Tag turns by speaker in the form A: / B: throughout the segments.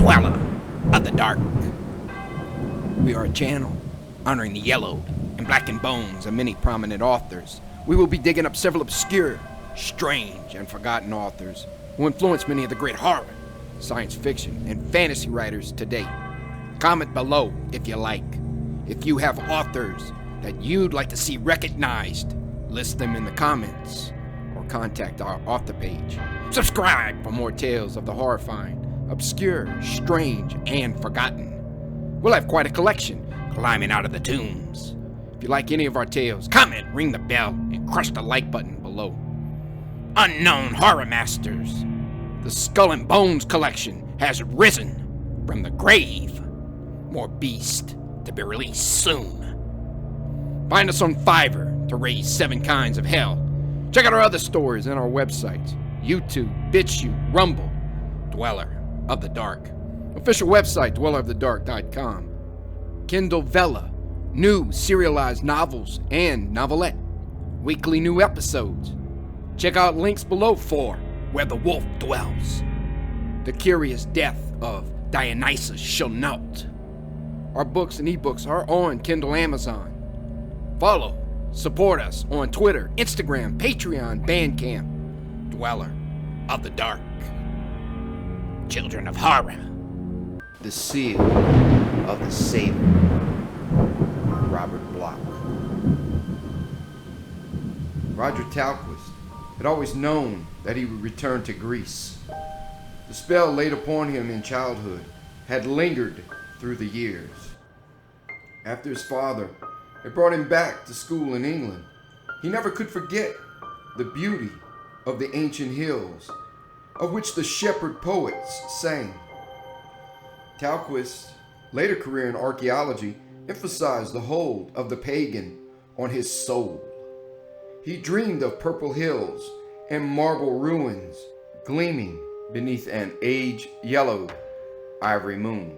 A: dweller of the dark. We are a channel honoring the yellowed and blackened bones of many prominent authors. We will be digging up several obscure, strange, and forgotten authors who influenced many of the great horror, science fiction, and fantasy writers today. Comment below if you like. If you have authors that you'd like to see recognized, list them in the comments or contact our author page. Subscribe for more tales of the horrifying, obscure, strange, and forgotten. We'll have quite a collection climbing out of the tombs. If you like any of our tales, comment, ring the bell, and crush the like button below. Unknown Horror Masters. The Skull and Bones collection has risen from the grave. More beast to be released soon. Find us on Fiverr to raise 7 kinds of hell. Check out our other stories on our websites: YouTube, BitChute, Rumble, Dweller of the Dark. Official website, dwellerofthedark.com. Kindle Vella, new serialized novels and novelette. Weekly new episodes. Check out links below for Where the Wolf Dwells, The Curious Death of Dionysus Shall-Not. Our books and ebooks are on Kindle Amazon. Follow, support us on Twitter, Instagram, Patreon, Bandcamp. Dweller of the Dark. Children of Horror. The Seal of the Satyr. Robert Bloch. Roger Talquist had always known that he would return to Greece. The spell laid upon him in childhood had lingered through the years. After his father had brought him back to school in England, he never could forget the beauty of the ancient hills, of which the shepherd poets sang. Talquist's later career in archaeology emphasized the hold of the pagan on his soul. He dreamed of purple hills and marble ruins gleaming beneath an age-yellowed ivory moon.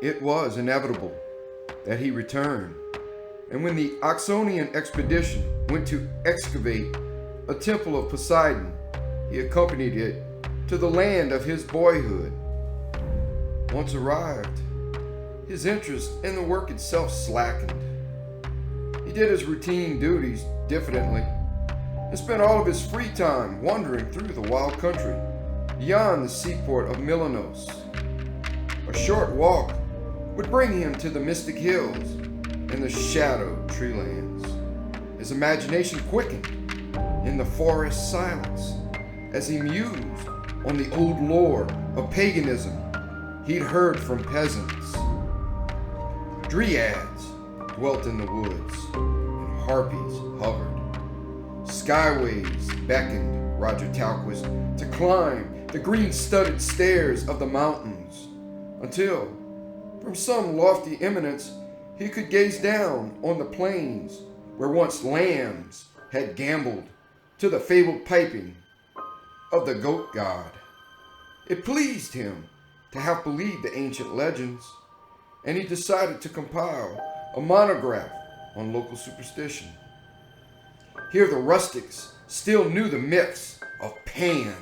A: It was inevitable that he returned, and when the Oxonian expedition went to excavate a temple of Poseidon, he accompanied it to the land of his boyhood. Once arrived, his interest in the work itself slackened. He did his routine duties diffidently and spent all of his free time wandering through the wild country beyond the seaport of Milenos. A short walk would bring him to the mystic hills and the shadowed treelands. His imagination quickened in the forest silence as he mused on the old lore of paganism he'd heard from peasants. Dryads dwelt in the woods, and harpies hovered. Skyways beckoned Roger Talquist to climb the green-studded stairs of the mountains, until, from some lofty eminence, he could gaze down on the plains where once lambs had gambled to the fabled piping of the goat god. It pleased him to have believed the ancient legends, and he decided to compile a monograph on local superstition. Here the rustics still knew the myths of Pan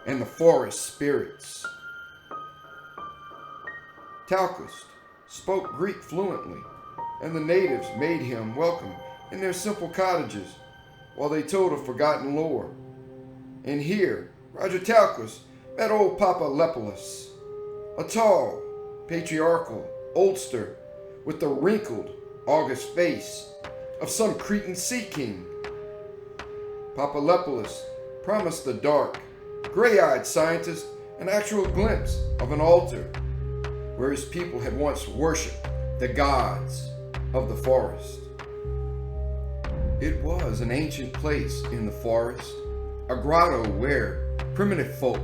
A: and the forest spirits. Talquist spoke Greek fluently, and the natives made him welcome in their simple cottages while they told of forgotten lore. And here, Roger Talquist met old Papa Lepulus, a tall, patriarchal oldster with the wrinkled, august face of some Cretan sea king. Papa Lepulus promised the dark, gray-eyed scientist an actual glimpse of an altar where his people had once worshipped the gods of the forest. It was an ancient place in the forest, a grotto where primitive folk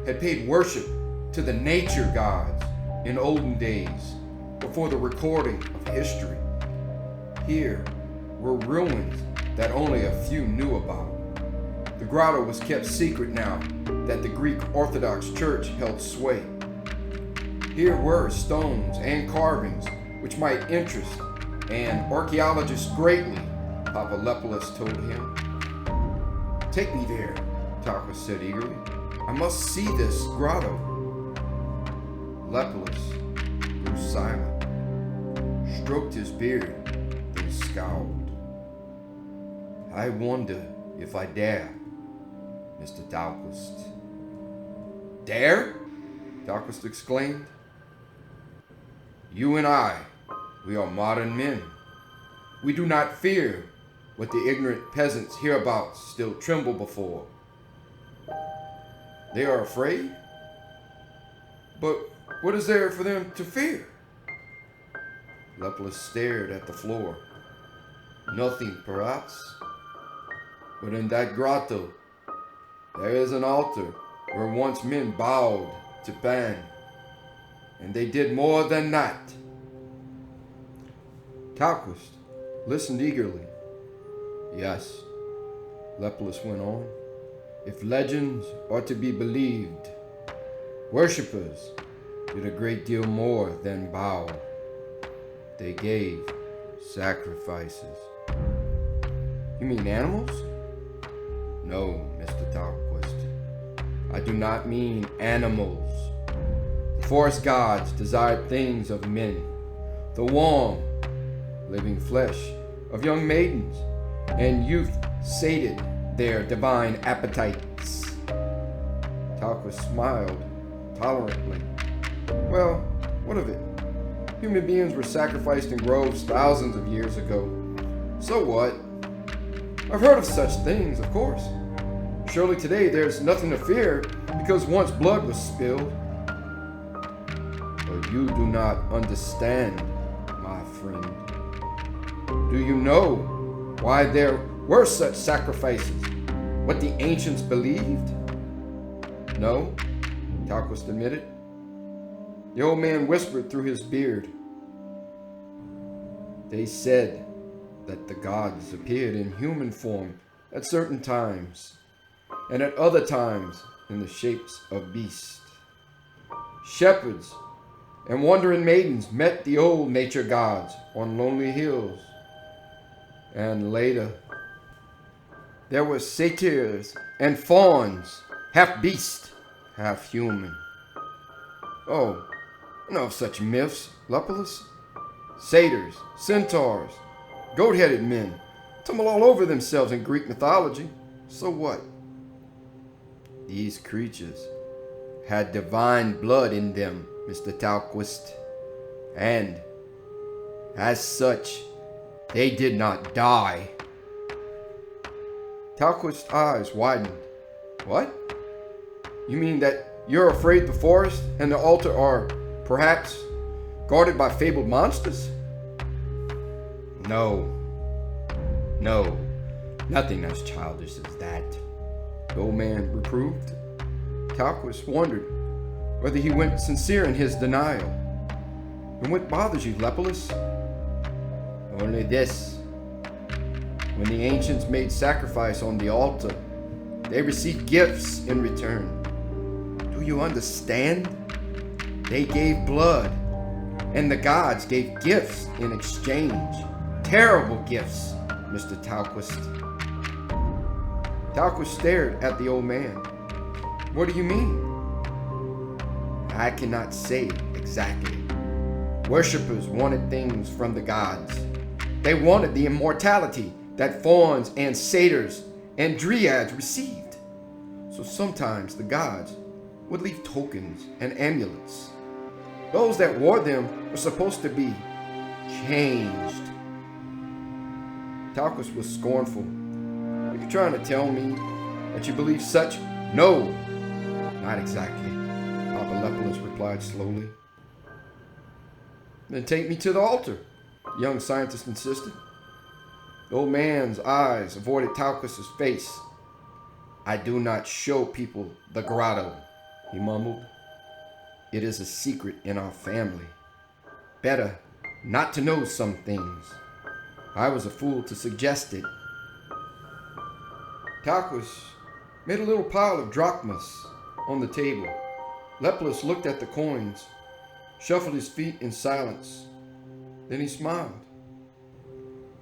A: had paid worship to the nature gods in olden days before the recording of history. Here were ruins that only a few knew about. The grotto was kept secret now that the Greek Orthodox Church held sway. Here were stones and carvings which might interest an archaeologist greatly, Papa Lepulus told him. "Take me there," Talquist said eagerly. "I must see this grotto."
B: Lepus grew silent, stroked his beard, then scowled. I wonder if I dare, Mr. Talquist.
A: Dare? Talquist exclaimed.
B: You and I, we are modern men. We do not fear what the ignorant peasants hereabouts still tremble before. They are afraid? But what is there for them to fear? Lepus stared at the floor. Nothing, perhaps. But in that grotto, there is an altar where once men bowed to Pan, and they did more than that. Talquist listened eagerly. Yes, Lepus went on, if legends are to be believed, worshippers did a great deal more than bow. They gave sacrifices. You mean animals? No, Mr. Talquist. I do not mean animals. The forest gods desired things of men, the warm, living flesh of young maidens, and youth sated their divine appetites. Talquist smiled tolerantly. Well, what of it? Human beings were sacrificed in groves thousands of years ago. So what? I've heard of such things, of course. Surely today there's nothing to fear because once blood was spilled. But you do not understand, my friend. Do you know why there were such sacrifices? What the ancients believed? No, Talquist admitted. The old man whispered through his beard. They said that the gods appeared in human form at certain times, and at other times in the shapes of beasts. Shepherds and wandering maidens met the old nature gods on lonely hills. And later, there were satyrs and fauns, half beast, half human. Oh, I know of such myths, Lepus. Satyrs, centaurs, goat-headed men tumble all over themselves in Greek mythology. So what? These creatures had divine blood in them, Mr. Talquist, and as such, they did not die. Talquist's eyes widened. What? You mean that you're afraid the forest and the altar are, perhaps, guarded by fabled monsters? No, nothing as childish as that, the old man reproved. Talquist wondered whether he went sincere in his denial. And what bothers you, Lepus? Only this. When the ancients made sacrifice on the altar, they received gifts in return. Do you understand? They gave blood, and the gods gave gifts in exchange. Terrible gifts, Mr. Talquist. Talquist stared at the old man. What do you mean? I cannot say exactly. Worshippers wanted things from the gods. They wanted the immortality that fauns and satyrs and dryads received. So sometimes the gods would leave tokens and amulets. Those that wore them were supposed to be changed. Talquist was scornful. Are you trying to tell me that you believe such? No, not exactly, Papa Lepus replied slowly. Then take me to the altar, the young scientist insisted. The old man's eyes avoided Talquist's face. I do not show people the grotto, he mumbled. It is a secret in our family. Better not to know some things. I was a fool to suggest it. Talquist made a little pile of drachmas on the table. Lepus looked at the coins, shuffled his feet in silence. Then he smiled.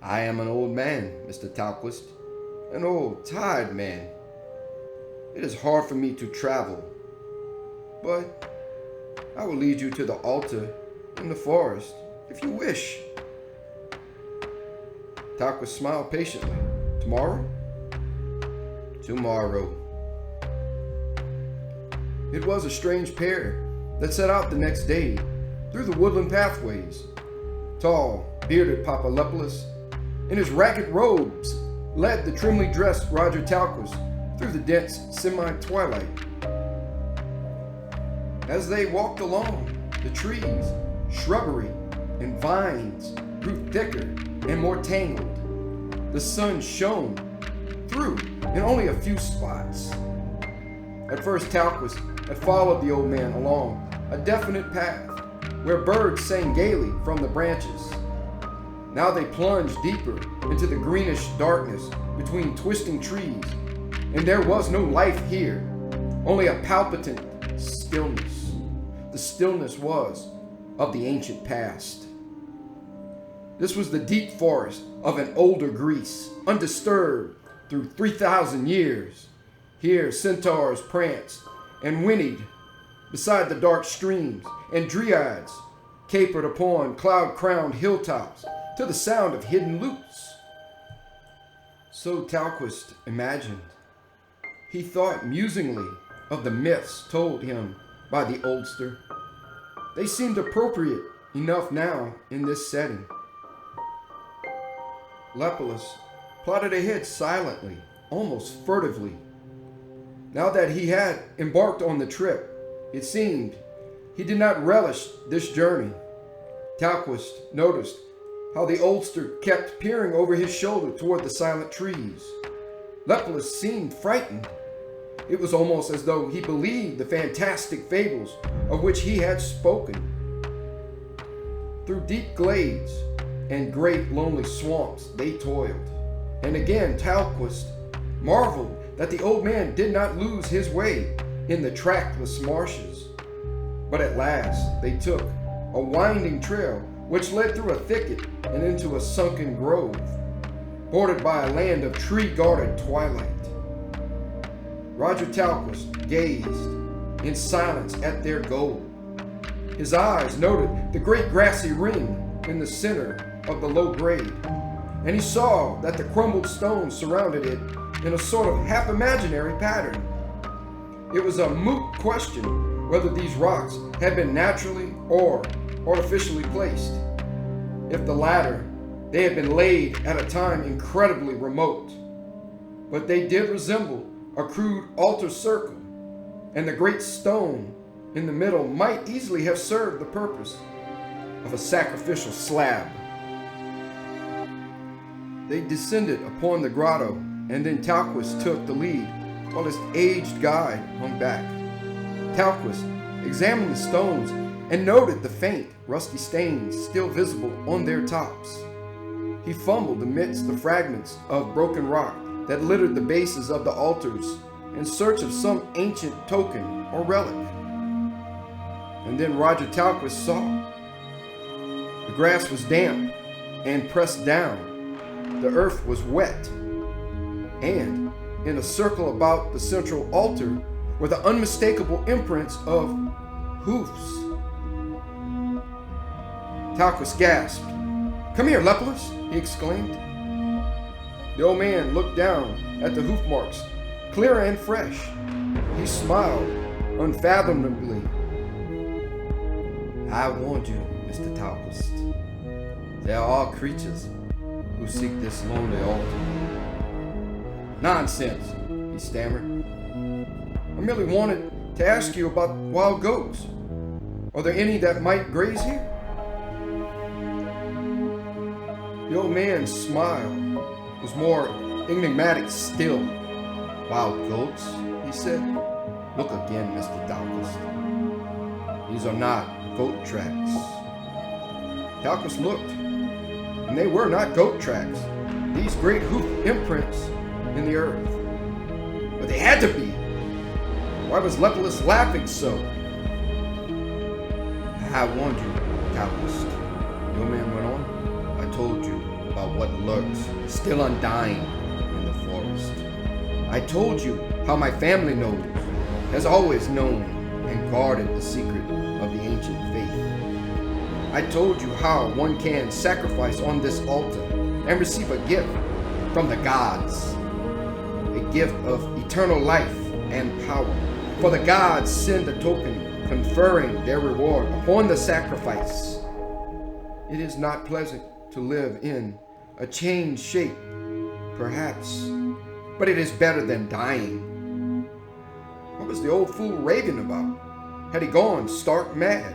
B: I am an old man, Mr. Talquist, an old, tired man. It is hard for me to travel, but I will lead you to the altar in the forest, if you wish. Talquist smiled patiently. Tomorrow? Tomorrow. It was a strange pair that set out the next day through the woodland pathways. Tall, bearded Papalopoulos, in his ragged robes, led the trimly dressed Roger Talquist through the dense semi-twilight. As they walked along, the trees, shrubbery, and vines grew thicker and more tangled. The sun shone through in only a few spots. At first, Talquist had followed the old man along a definite path where birds sang gaily from the branches. Now they plunged deeper into the greenish darkness between twisting trees, and there was no life here, only a palpitant stillness. The stillness was of the ancient past. This was the deep forest of an older Greece, undisturbed through 3,000 years. Here centaurs pranced and whinnied beside the dark streams, and dryads capered upon cloud-crowned hilltops to the sound of hidden lutes. So Talquist imagined. He thought musingly of the myths told him by the oldster. They seemed appropriate enough now in this setting. Lepulus plodded ahead silently, almost furtively. Now that he had embarked on the trip, it seemed he did not relish this journey. Talquist noticed how the oldster kept peering over his shoulder toward the silent trees. Lepulus seemed frightened. It was almost as though he believed the fantastic fables of which he had spoken. Through deep glades and great lonely swamps they toiled. And again Talquist marveled that the old man did not lose his way in the trackless marshes. But at last they took a winding trail which led through a thicket and into a sunken grove, bordered by a land of tree-guarded twilight. Roger Talquist gazed in silence at their goal. His eyes noted the great grassy ring in the center of the low grade, and he saw that the crumbled stones surrounded it in a sort of half-imaginary pattern. It was a moot question whether these rocks had been naturally or artificially placed. If the latter, they had been laid at a time incredibly remote. But they did resemble a crude altar circle, and the great stone in the middle might easily have served the purpose of a sacrificial slab. They descended upon the grotto, and then Talquist took the lead while his aged guide hung back. Talquist examined the stones and noted the faint, rusty stains still visible on their tops. He fumbled amidst the fragments of broken rock that littered the bases of the altars in search of some ancient token or relic. And then Roger Talquist saw. The grass was damp and pressed down. The earth was wet. And in a circle about the central altar were the unmistakable imprints of hoofs. Talquist gasped. "Come here, Lepulus," he exclaimed. The old man looked down at the hoof marks, clear and fresh. He smiled unfathomably. "I warned you, Mr. Talquist. There are creatures who seek this lonely altar." "Nonsense," he stammered. "I merely wanted to ask you about wild goats. Are there any that might graze here?" The old man's smile was more enigmatic still. "Wild goats?" he said. "Look again, Mr. Talquist. These are not goat tracks." Talquist looked, and they were not goat tracks. These great hoof imprints in the earth. But they had to be. Why was Lepulus laughing so? "I warned you, Talquist," the old man went on. "I told you about what lurks, still undying, in the forest. I told you how my family knows, has always known, and guarded the secret of the ancient faith. I told you how one can sacrifice on this altar and receive a gift from the gods, a gift of eternal life and power. For the gods send a token conferring their reward upon the sacrifice. It is not pleasant to live in a changed shape, perhaps, but it is better than dying. What was the old fool raving about? Had he gone stark mad?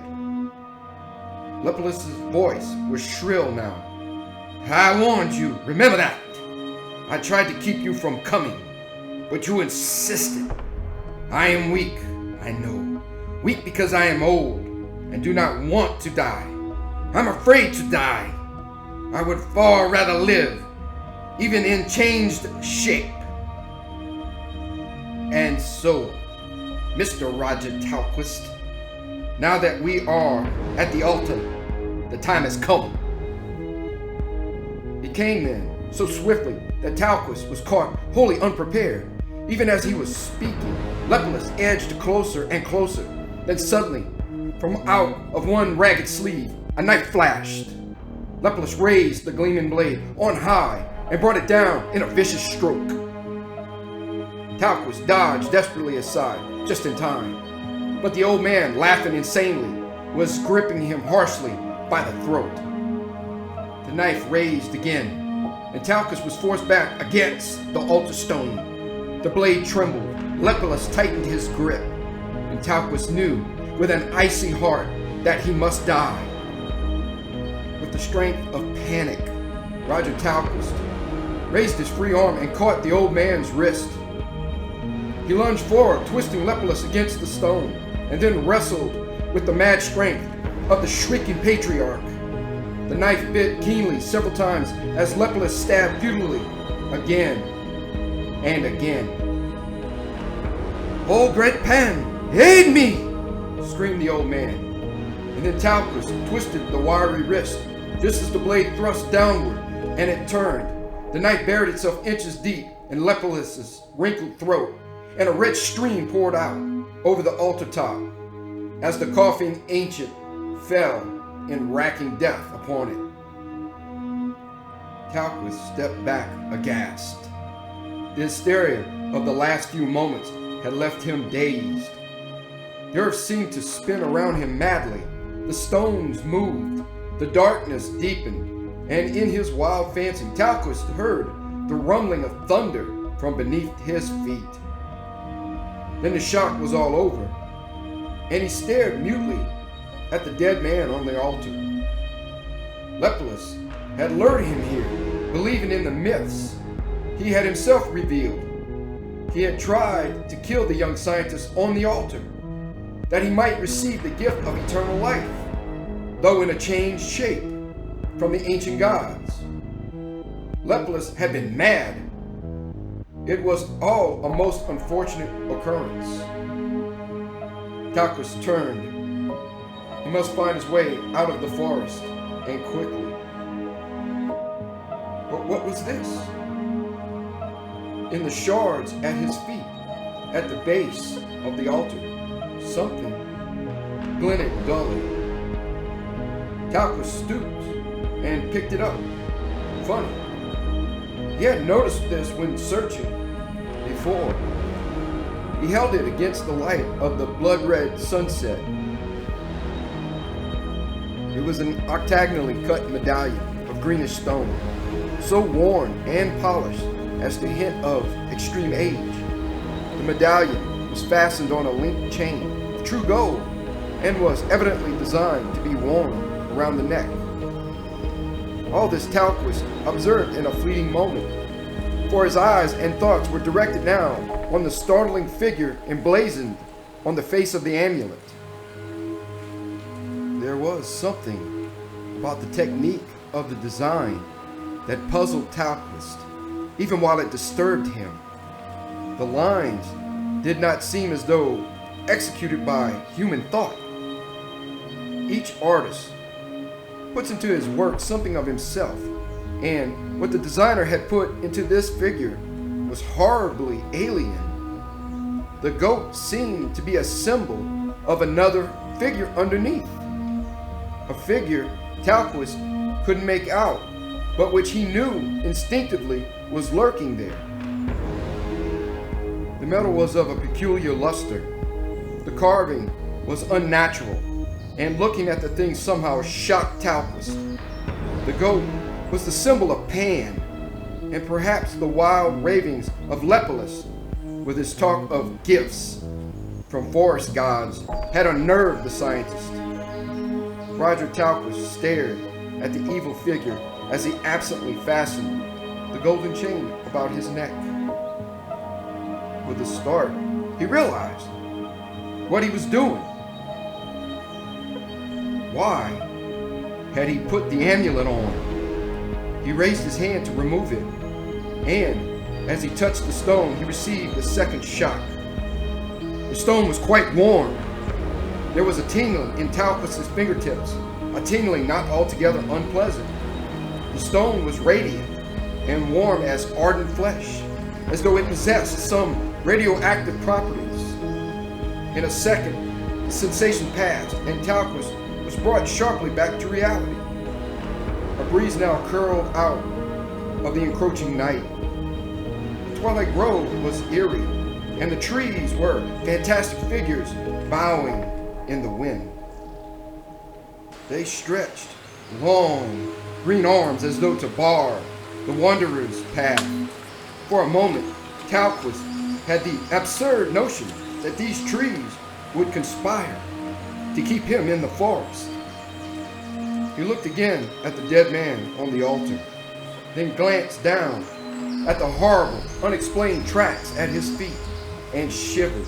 B: Lepidus's voice was shrill now. I warned you, remember that. I tried to keep you from coming, but you insisted. I am weak, I know. Weak because I am old and do not want to die. I'm afraid to die. I would far rather live, even in changed shape. And so, Mr. Roger Talquist, now that we are at the altar, the time has come. It came then, so swiftly that Talquist was caught wholly unprepared. Even as he was speaking, Lepidus edged closer and closer. Then suddenly, from out of one ragged sleeve, a knife flashed. Lepidus raised the gleaming blade on high and brought it down in a vicious stroke. Talquist dodged desperately aside, just in time. But the old man, laughing insanely, was gripping him harshly by the throat. The knife raised again, and Talquist was forced back against the altar stone. The blade trembled. Lepidus tightened his grip, and Talquist knew with an icy heart that he must die. With the strength of panic, Roger Talquist raised his free arm and caught the old man's wrist. He lunged forward, twisting Lepidus against the stone, and then wrestled with the mad strength of the shrieking patriarch. The knife bit keenly several times as Lepidus stabbed futilely again and again. "Oh, great Pan, aid me!" screamed the old man. And then Talquist twisted the wiry wrist, just as the blade thrust downward, and it turned. The knife buried itself inches deep in Lepidus's wrinkled throat, and a red stream poured out over the altar top as the coughing ancient fell in racking death upon it. Talquist stepped back aghast. The hysteria of the last few moments had left him dazed. The earth seemed to spin around him madly. The stones moved, the darkness deepened, and in his wild fancy, Talquist heard the rumbling of thunder from beneath his feet. Then the shock was all over, and he stared mutely at the dead man on the altar. Lepidus had lured him here, believing in the myths he had himself revealed. He had tried to kill the young scientist on the altar, that he might receive the gift of eternal life, though in a changed shape, from the ancient gods. Lepidus had been mad. It was all a most unfortunate occurrence. Talquist turned. He must find his way out of the forest, and quickly. But what was this? In the shards at his feet, at the base of the altar, something glinted dully. Talquist stooped and picked it up. Funny. He hadn't noticed this when searching before. He held it against the light of the blood-red sunset. It was an octagonally cut medallion of greenish stone, so worn and polished as to hint of extreme age. The medallion was fastened on a linked chain of true gold and was evidently designed to be worn around the neck. All this Talquist observed in a fleeting moment, for his eyes and thoughts were directed now on the startling figure emblazoned on the face of the amulet. There was something about the technique of the design that puzzled Talquist, even while it disturbed him. The lines did not seem as though executed by human thought. Each artist puts into his work something of himself, and what the designer had put into this figure was horribly alien. The goat seemed to be a symbol of another figure underneath. A figure Talquist couldn't make out, but which he knew instinctively was lurking there. The metal was of a peculiar luster. The carving was unnatural, and looking at the thing somehow shocked Talquist. The goat was the symbol of Pan, and perhaps the wild ravings of Lepidus, with his talk of gifts from forest gods, had unnerved the scientist. Roger Talquist stared at the evil figure as he absently fastened the golden chain about his neck. With a start, he realized what he was doing. Why had he put the amulet on? He raised his hand to remove it, and as he touched the stone, he received a second shock. The stone was quite warm. There was a tingling in Talquist's fingertips, a tingling not altogether unpleasant. The stone was radiant and warm as ardent flesh, as though it possessed some radioactive properties. In a second, the sensation passed, and Talquist was brought sharply back to reality. A breeze now curled out of the encroaching night. The twilight grove was eerie, and the trees were fantastic figures bowing in the wind. They stretched long green arms as though to bar the wanderer's path. For a moment, Talquist had the absurd notion that these trees would conspire to keep him in the forest. He looked again at the dead man on the altar, then glanced down at the horrible, unexplained tracks at his feet, and shivered.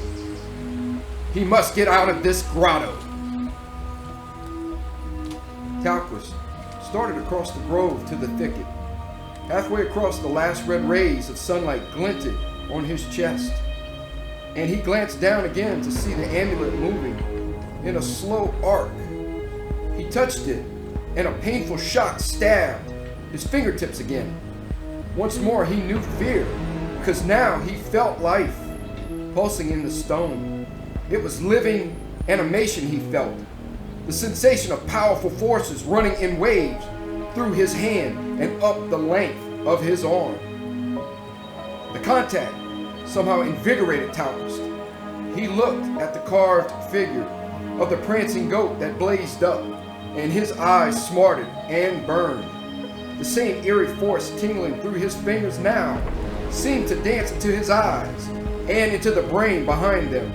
B: He must get out of this grotto. Talquist started across the grove to the thicket. Halfway across, the last red rays of sunlight glinted on his chest, and he glanced down again to see the amulet moving in a slow arc. He touched it, and a painful shock stabbed his fingertips again. Once more he knew fear, because now he felt life pulsing in the stone. It was living animation he felt, the sensation of powerful forces running in waves through his hand and up the length of his arm. The contact somehow invigorated Talquist. He looked at the carved figure of the prancing goat that blazed up, and his eyes smarted and burned. The same eerie force tingling through his fingers now seemed to dance into his eyes and into the brain behind them.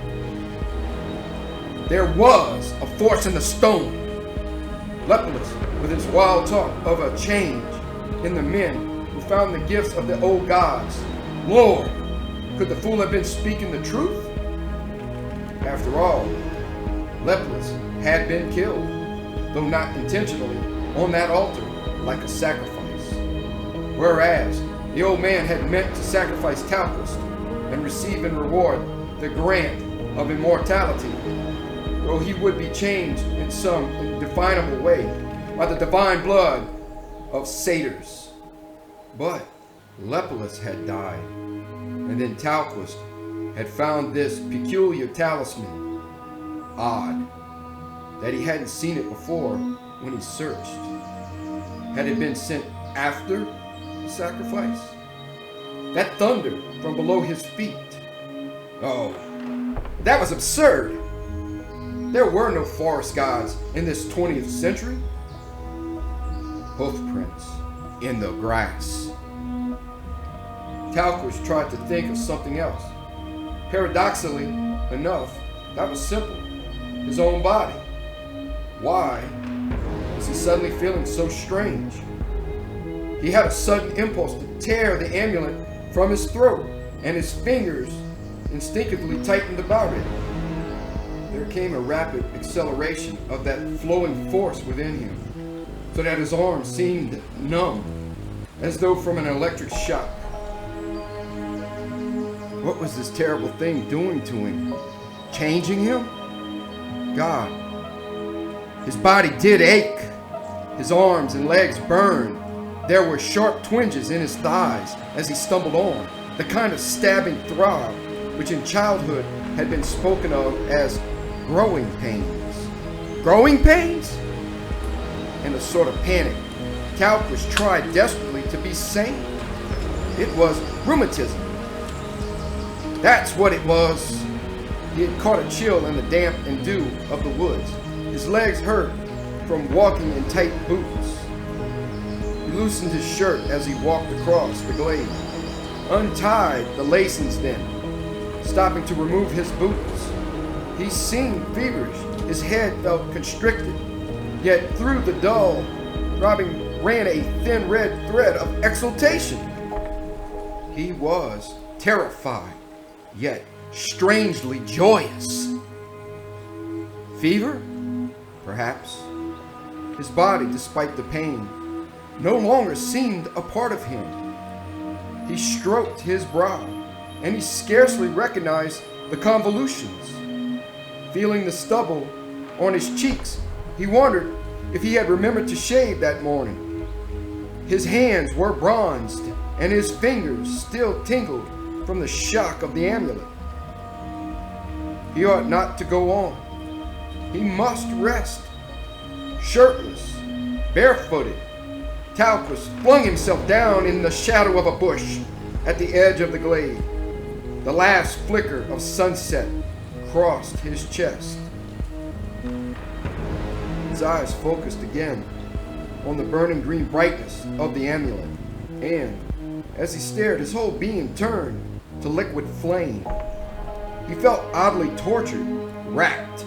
B: There was a force in the stone. Lepidus, with his wild talk of a change in the men who found the gifts of the old gods. Lord, could the fool have been speaking the truth? After all, Lepidus had been killed, though not intentionally, on that altar like a sacrifice. Whereas the old man had meant to sacrifice Talquist and receive in reward the grant of immortality, though he would be changed in some indefinable way by the divine blood of satyrs. But Lepidus had died, and then Talquist had found this peculiar talisman. Odd that he hadn't seen it before when he searched. Had it been sent after the sacrifice? That thunder from below his feet. Oh, that was absurd. There were no forest gods in this 20th century. Hoofprints in the grass. Talquist tried to think of something else. Paradoxically enough, that was simple. His own body. Why was he suddenly feeling so strange? He had a sudden impulse to tear the amulet from his throat, and his fingers instinctively tightened about it. There came a rapid acceleration of that flowing force within him, so that his arms seemed numb, as though from an electric shock. What was this terrible thing doing to him? Changing him? God. His body did ache. His arms and legs burned. There were sharp twinges in his thighs as he stumbled on, the kind of stabbing throb which in childhood had been spoken of as growing pains. Growing pains? In a sort of panic, Talquist tried desperately to be sane. It was rheumatism. That's what it was. He had caught a chill in the damp and dew of the woods. His legs hurt from walking in tight boots. He loosened his shirt as he walked across the glade, untied the lacings then, stopping to remove his boots. He seemed feverish. His head felt constricted, yet through the dull throbbing ran a thin red thread of exultation. He was terrified, yet strangely joyous. Fever? Perhaps. His body, despite the pain, no longer seemed a part of him. He stroked his brow, and he scarcely recognized the convolutions. Feeling the stubble on his cheeks, he wondered if he had remembered to shave that morning. His hands were bronzed, and his fingers still tingled from the shock of the amulet. He ought not to go on. He must rest. Shirtless, barefooted, Talquist flung himself down in the shadow of a bush at the edge of the glade. The last flicker of sunset crossed his chest. His eyes focused again on the burning green brightness of the amulet, and as he stared, his whole being turned to liquid flame. He felt oddly tortured, racked.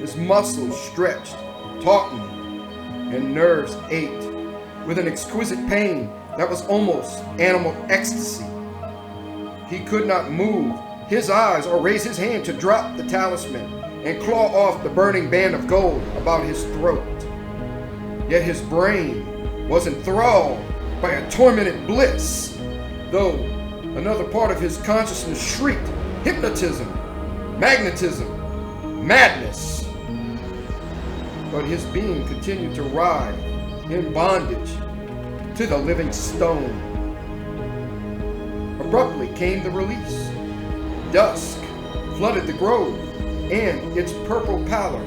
B: His muscles stretched, tautened, and nerves ached with an exquisite pain that was almost animal ecstasy. He could not move his eyes or raise his hand to drop the talisman and claw off the burning band of gold about his throat. Yet his brain was enthralled by a tormented bliss, though another part of his consciousness shrieked, hypnotism, magnetism, madness. But his being continued to writhe in bondage to the living stone. Abruptly came the release. Dusk flooded the grove, and its purple pallor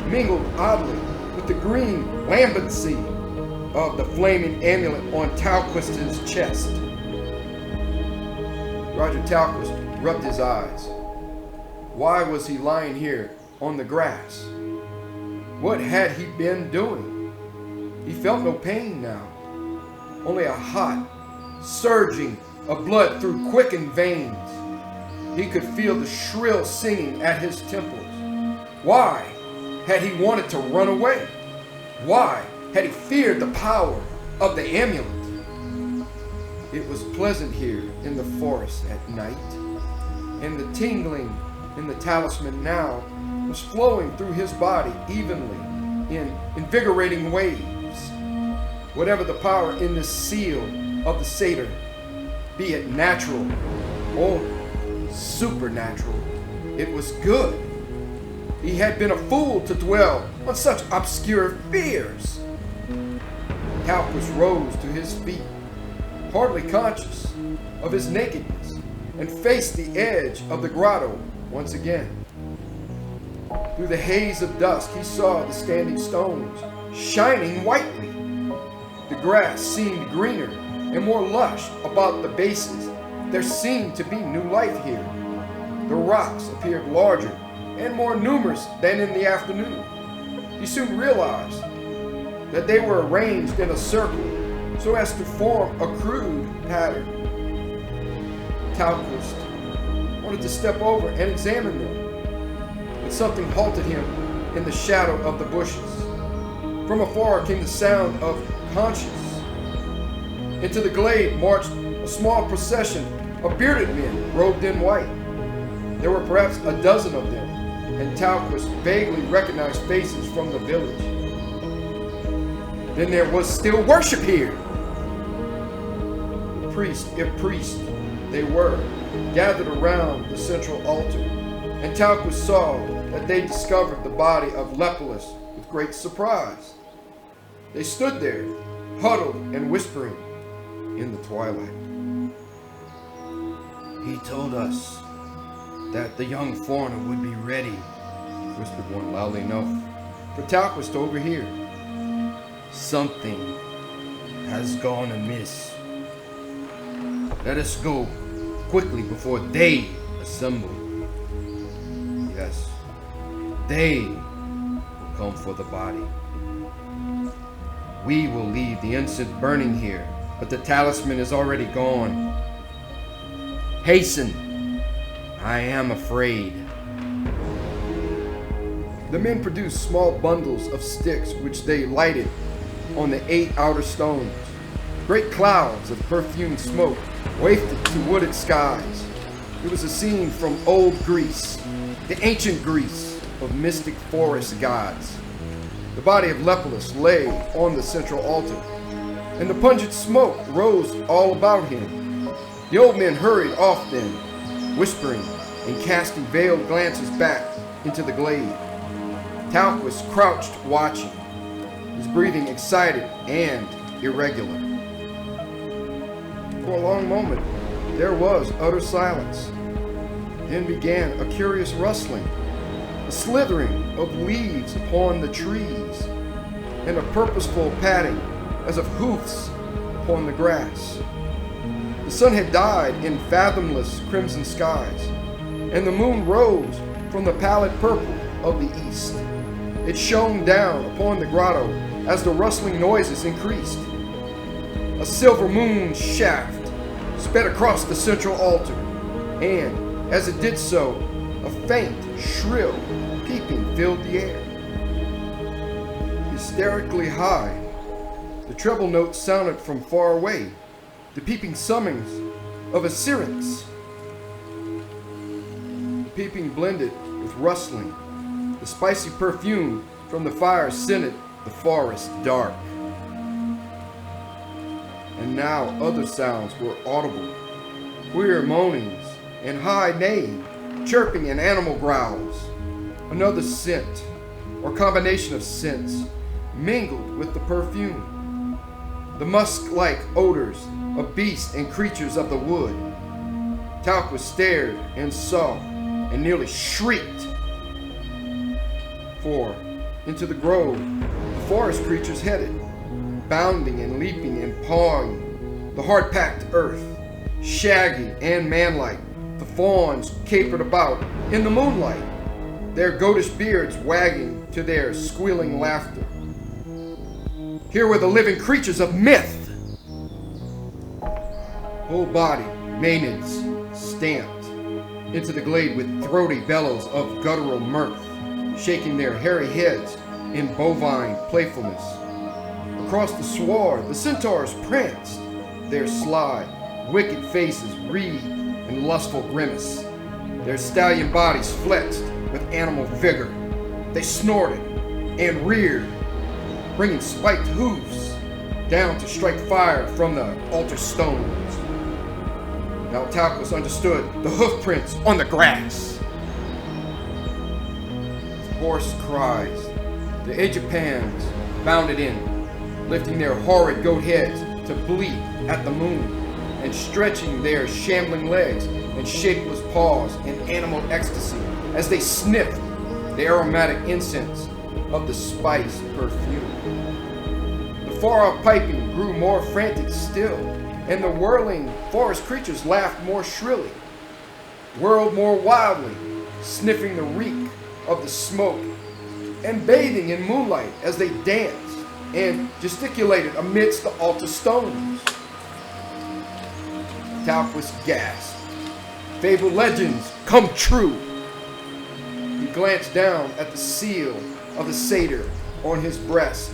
B: mingled oddly with the green lambency of the flaming amulet on Talquist's chest. Roger Talquist rubbed his eyes. Why was he lying here on the grass? What had he been doing? He felt no pain now, only a hot surging of blood through quickened veins. He could feel the shrill singing at his temples. Why had he wanted to run away? Why had he feared the power of the amulet? It was pleasant here in the forest at night, and the tingling in the talisman now was flowing through his body evenly in invigorating waves. Whatever the power in this seal of the Satyr, be it natural or supernatural, it was good. He had been a fool to dwell on such obscure fears. Talquist rose to his feet, hardly conscious of his nakedness, and faced the edge of the grotto once again. Through the haze of dusk, he saw the standing stones shining whitely. The grass seemed greener and more lush about the bases. There seemed to be new life here. The rocks appeared larger and more numerous than in the afternoon. He soon realized that they were arranged in a circle so as to form a crude pattern. Talquist wanted to step over and examine them, but something halted him in the shadow of the bushes. From afar came the sound of conches. Into the glade marched a small procession of bearded men robed in white. There were perhaps a dozen of them, and Talquist vaguely recognized faces from the village. Then there was still worship here. The priest, if priests they were, gathered around the central altar, and Talquist saw that they discovered the body of Lepus with great surprise. They stood there, huddled and whispering in the twilight. He told us that the young foreigner would be ready, whispered one loudly enough for Talquist to overhear. Something has gone amiss. Let us go quickly before they assemble. Yes, they will come for the body. We will leave the incense burning here, but the talisman is already gone. Hasten, I am afraid. The men produced small bundles of sticks which they lighted on the 8 outer stones. Great clouds of perfumed smoke wafted to wooded skies. It was a scene from old Greece, the ancient Greece of mystic forest gods. The body of Lepidus lay on the central altar, and the pungent smoke rose all about him. The old men hurried off then, whispering and casting veiled glances back into the glade. Talquist crouched watching, his breathing excited and irregular. For a long moment, there was utter silence. Then began a curious rustling, a slithering of leaves upon the trees, and a purposeful padding as of hoofs upon the grass. The sun had died in fathomless crimson skies, and the moon rose from the pallid purple of the east. It shone down upon the grotto as the rustling noises increased. A silver moon shaft sped across the central altar, and as it did so, a faint, shrill peeping filled the air. Hysterically high, the treble notes sounded from far away, the peeping summons of a syrinx. The peeping blended with rustling. The spicy perfume from the fire scented the forest dark. And now other sounds were audible, queer moanings and high neighing, chirping and animal growls. Another scent, or combination of scents, mingled with the perfume. The musk-like odors of beasts and creatures of the wood. Talquist stared and saw and nearly shrieked. For into the grove the forest creatures headed, bounding and leaping and pawing the hard-packed earth. Shaggy and manlike, the fawns capered about in the moonlight, their goatish beards wagging to their squealing laughter. Here were the living creatures of myth. Whole body, maenads, stamped into the glade with throaty bellows of guttural mirth, shaking their hairy heads in bovine playfulness. Across the sward, the centaurs pranced, their sly, wicked faces wreathed in lustful grimace, their stallion bodies flexed with animal vigor. They snorted and reared, bringing spiked hooves down to strike fire from the altar stones. Now Talquist understood the hoof prints on the grass. Hoarse cries, the Egyptians bounded in, lifting their horrid goat heads to bleat at the moon, and stretching their shambling legs and shapeless paws in animal ecstasy as they sniffed the aromatic incense of the spice perfume. The far-off piping grew more frantic still, and the whirling forest creatures laughed more shrilly, whirled more wildly, sniffing the reek of the smoke, and bathing in moonlight as they danced and gesticulated amidst the altar stones. Talquist gasped. Fabled legends come true. He glanced down at the seal of the satyr on his breast,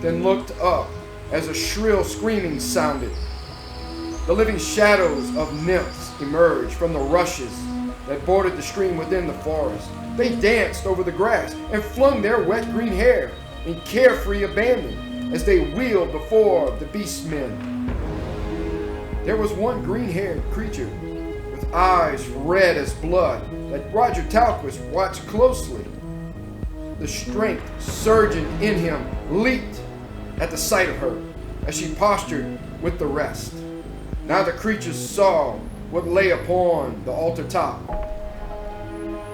B: then looked up as a shrill screaming sounded. The living shadows of nymphs emerged from the rushes that bordered the stream within the forest. They danced over the grass and flung their wet green hair in carefree abandon as they wheeled before the beastmen. There was one green-haired creature with eyes red as blood that Roger Talquist watched closely. The strength surging in him leaped at the sight of her as she postured with the rest. Now the creatures saw what lay upon the altar top.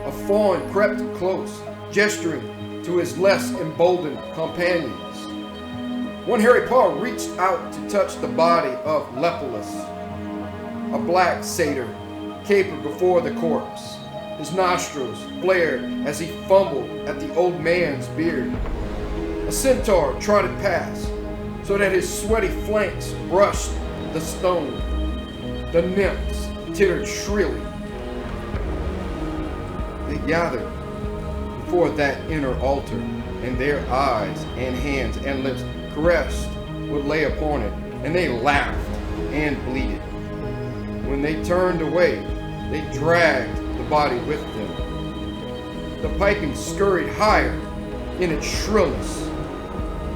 B: A fawn crept close, gesturing to to his less emboldened companions. One hairy paw reached out to touch the body of Lephalus, a black satyr capered before the corpse. His nostrils flared as he fumbled at the old man's beard. A centaur trotted past, so that his sweaty flanks brushed the stone. The nymphs tittered shrilly. They gathered before that inner altar, and their eyes and hands and lips caressed what lay upon it, and they laughed and bleated. When they turned away, they dragged the body with them. The piping scurried higher in its shrillness.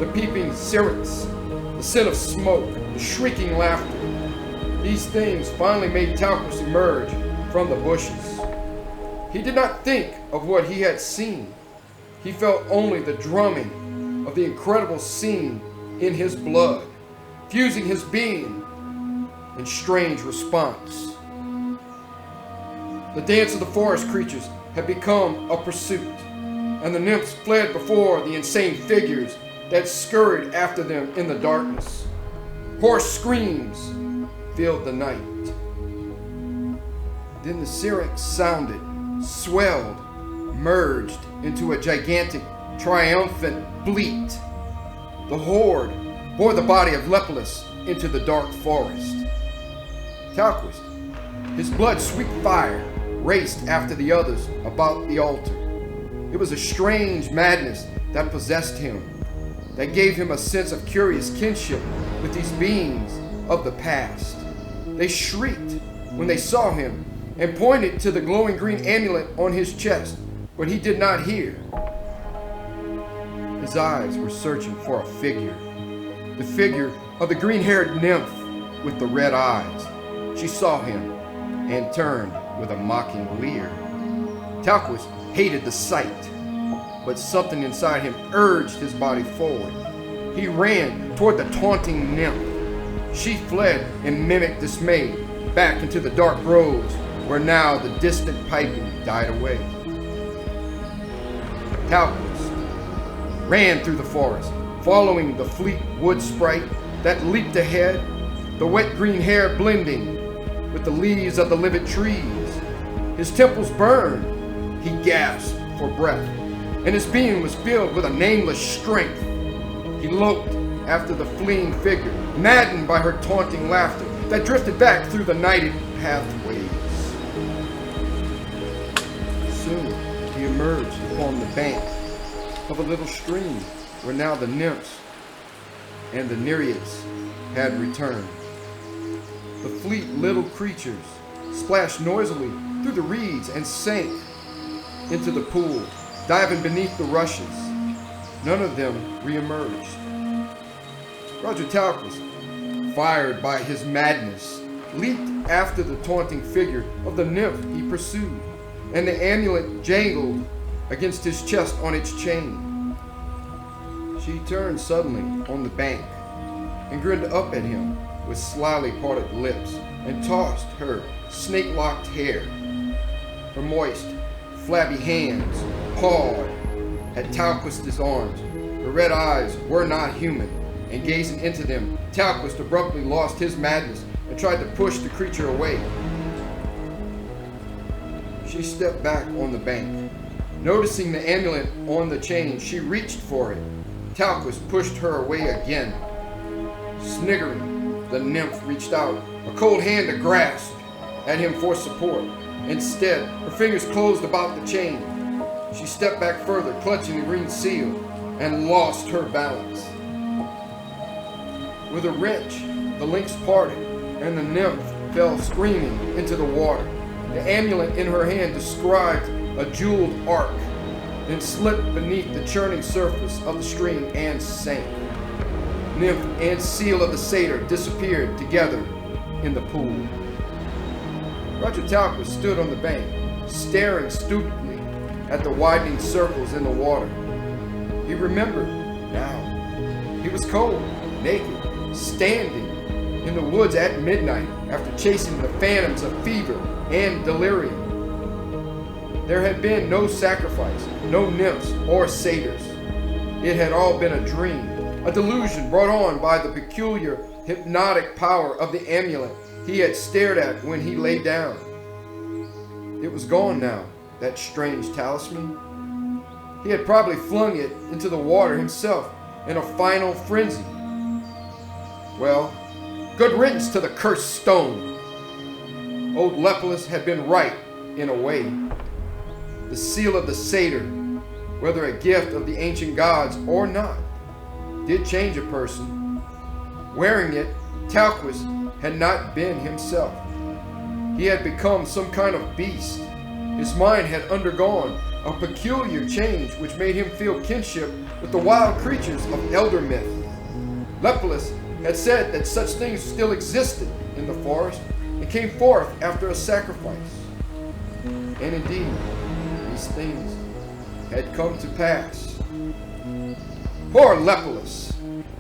B: The peeping syrinx, the scent of smoke, the shrieking laughter. These things finally made Talquist emerge from the bushes. He did not think of what he had seen. He felt only the drumming of the incredible scene in his blood, fusing his being in strange response. The dance of the forest creatures had become a pursuit, and the nymphs fled before the insane figures that scurried after them in the darkness. Hoarse screams filled the night. Then the syrinx sounded, swelled, merged into a gigantic, triumphant bleat. The horde bore the body of Lephalus into the dark forest. Talquist, his blood sweet fire, raced after the others about the altar. It was a strange madness that possessed him, that gave him a sense of curious kinship with these beings of the past. They shrieked when they saw him and pointed to the glowing green amulet on his chest, but he did not hear. His eyes were searching for a figure, the figure of the green-haired nymph with the red eyes. She saw him and turned with a mocking leer. Talquist hated the sight, but something inside him urged his body forward. He ran toward the taunting nymph. She fled in mimic dismay back into the dark groves, where now the distant piping died away. Talquist ran through the forest, following the fleet wood sprite that leaped ahead, the wet green hair blending with the leaves of the livid trees. His temples burned. He gasped for breath, and his being was filled with a nameless strength. He loped after the fleeing figure, maddened by her taunting laughter that drifted back through the nighted pathways. Soon he emerged upon the bank of a little stream where now the nymphs and the nereids had returned. The fleet little creatures splashed noisily through the reeds and sank into the pool, diving beneath the rushes. None of them re-emerged. Roger Talquist, fired by his madness, leaped after the taunting figure of the nymph he pursued, and the amulet jangled against his chest on its chain. She turned suddenly on the bank and grinned up at him with slyly parted lips and tossed her snake-locked hair. Her moist, flabby hands pawed at Talquist's arms. Her red eyes were not human, and gazing into them, Talquist abruptly lost his madness and tried to push the creature away. She stepped back on the bank. Noticing the amulet on the chain, she reached for it. Talquist pushed her away again. Sniggering, the nymph reached out, a cold hand to grasp at him for support. Instead, her fingers closed about the chain. She stepped back further, clutching the green seal, and lost her balance. With a wrench, the links parted, and the nymph fell screaming into the water. The amulet in her hand described a jeweled arc, then slipped beneath the churning surface of the stream and sank. Nymph and seal of the satyr disappeared together in the pool. Roger Talquist stood on the bank, staring stupidly at the widening circles in the water. He remembered now. He was cold, naked, standing in the woods at midnight after chasing the phantoms of fever and delirium. There had been no sacrifice, no nymphs or satyrs. It had all been a dream, a delusion brought on by the peculiar hypnotic power of the amulet he had stared at when he lay down. It was gone now, that strange talisman. He had probably flung it into the water himself in a final frenzy. Well, good riddance to the cursed stone. Old Lepus had been right, in a way. The seal of the satyr, whether a gift of the ancient gods or not, did change a person. Wearing it, Talquist had not been himself. He had become some kind of beast. His mind had undergone a peculiar change which made him feel kinship with the wild creatures of elder myth. Lepus had said that such things still existed in the forest and came forth after a sacrifice. And indeed, these things had come to pass. Poor Lepus!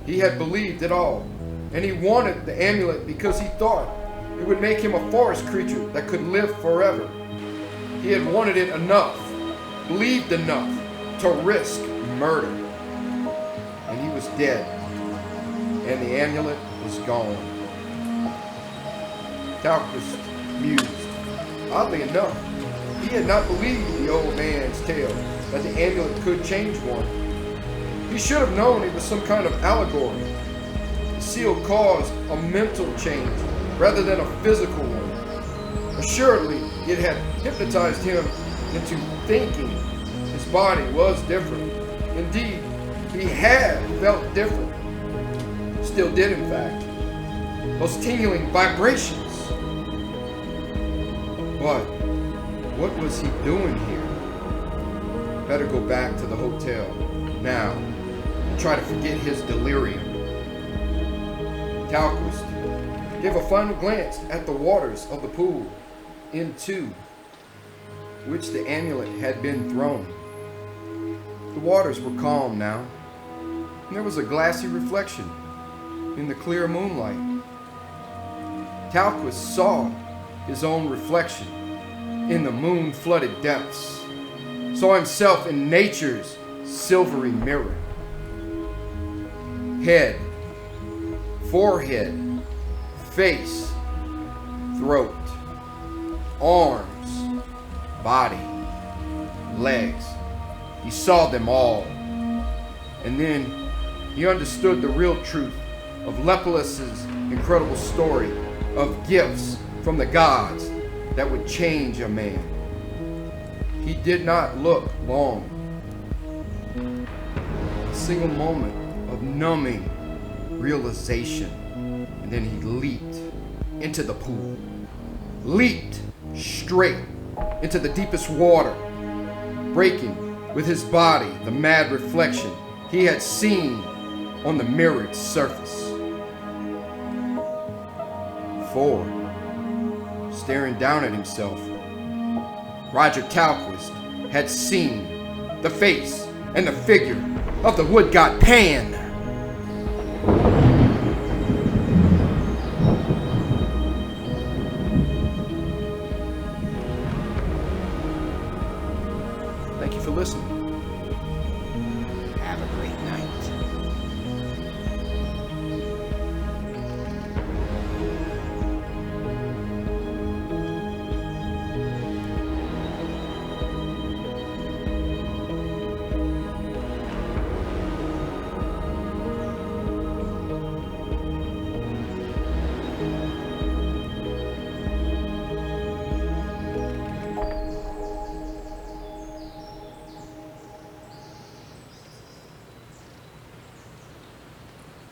B: He had believed it all, and he wanted the amulet because he thought it would make him a forest creature that could live forever. He had wanted it enough, believed enough, to risk murder. And he was dead, and the amulet was gone. Talquist mused. Oddly enough, he had not believed the old man's tale that the amulet could change one. He should have known it was some kind of allegory. The seal caused a mental change rather than a physical one. Assuredly, it had hypnotized him into thinking his body was different. Indeed, he had felt different. Still did, in fact. Those tingling vibrations. But what was he doing here? Better go back to the hotel now and try to forget his delirium. Talquist gave a final glance at the waters of the pool into which the amulet had been thrown. The waters were calm now, and there was a glassy reflection in the clear moonlight. Talquist saw his own reflection in the moon-flooded depths, saw himself in nature's silvery mirror. Head, forehead, face, throat, arms, body, legs. He saw them all. And then he understood the real truth of Lepus's incredible story of gifts from the gods that would change a man. He did not look long. A single moment of numbing realization, and then he leaped into the pool. Leaped straight into the deepest water, breaking with his body the mad reflection he had seen on the mirrored surface. For, staring down at himself, Roger Talquist had seen the face and the figure of the wood god Pan.
A: Thank you for listening. Have a great night.